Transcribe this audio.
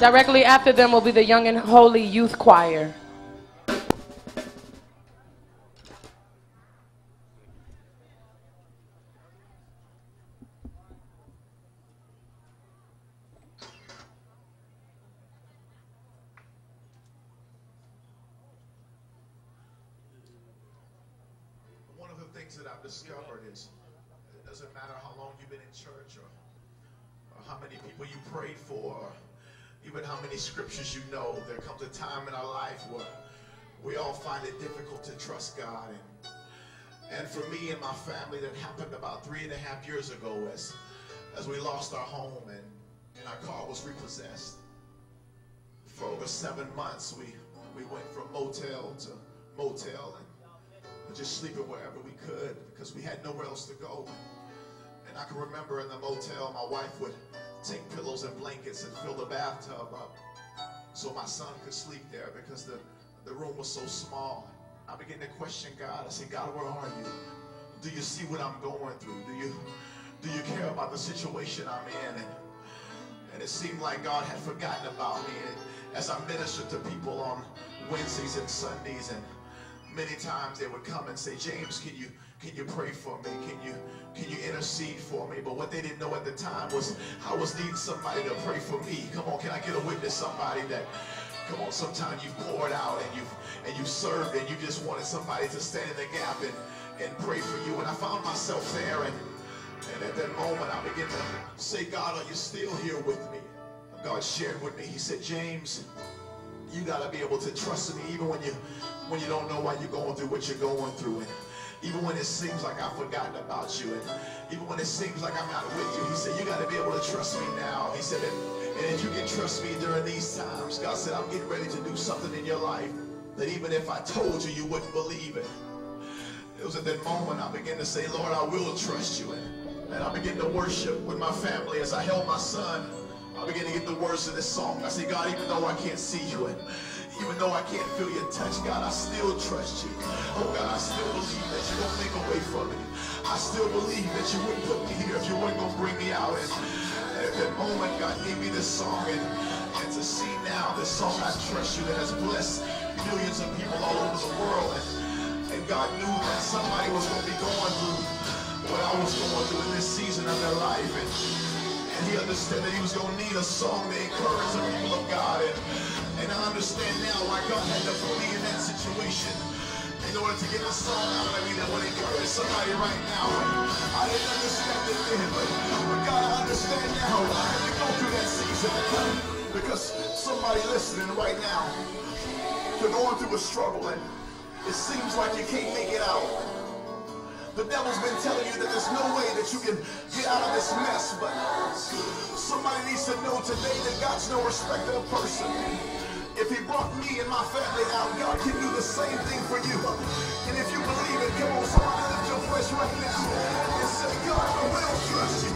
Directly after them will be the Young and Holy Youth Choir. One of the things that I've discovered is it doesn't matter how long you've been in church or how many people you prayed for, or even how many scriptures you know, there comes a time in our life where we all find it difficult to trust God. And for me and my family, that happened about 3.5 years ago as we lost our home and our car was repossessed. For over 7 months, we went from motel to motel and just sleeping wherever we could because we had nowhere else to go. And I can remember in the motel, my wife would take pillows and blankets and fill the bathtub up so my son could sleep there because the room was so small. I began to question God. I said, God, where are you? Do you see what I'm going through? Do you care about the situation I'm in? And it seemed like God had forgotten about me. And as I ministered to people on Wednesdays and Sundays, and many times they would come and say, James, can you pray for me? Can you intercede for me? But what they didn't know at the time was I was needing somebody to pray for me. Come on, can I get a witness? Somebody that, come on, sometimes you've poured out and you've served and you just wanted somebody to stand in the gap and pray for you. And I found myself there, and at that moment I began to say, God, are you still here with me? God shared with me, he said, James, you got to be able to trust me even when you don't know why you're going through what you're going through. And even when it seems like I've forgotten about you, and even when it seems like I'm not with you, he said, you got to be able to trust me now. He said, and if you can trust me during these times, God said, I'm getting ready to do something in your life that even if I told you, you wouldn't believe it. It was at that moment I began to say, Lord, I will trust you. And I began to worship with my family as I held my son. I began to get the words of this song. I said, God, even though I can't see you, and even though I can't feel your touch, God, I still trust you. Oh, God, I still believe that you won't make a way for me. I still believe that you wouldn't put me here if you weren't going to bring me out. And at that moment, God gave me this song. And to see now this song, I Trust You, that has blessed millions of people all over the world. And God knew that somebody was going to be going through what I was going through in this season of their life. And he understood that he was going to need a song to encourage the people of God. And I understand now why God had to put me in that situation in order to get the song out of me that would encourage somebody right now. I didn't understand it then, but God, I understand now why I had to go through that season. Because somebody listening right now, you're going through a struggle and it seems like you can't make it out. The devil's been telling you that there's no way that you can get out of this mess, but somebody needs to know today that God's no respecter of person. If he brought me and my family out, God can do the same thing for you. And if you believe it, come on, somebody lift your voice right now and say, God, I will trust you.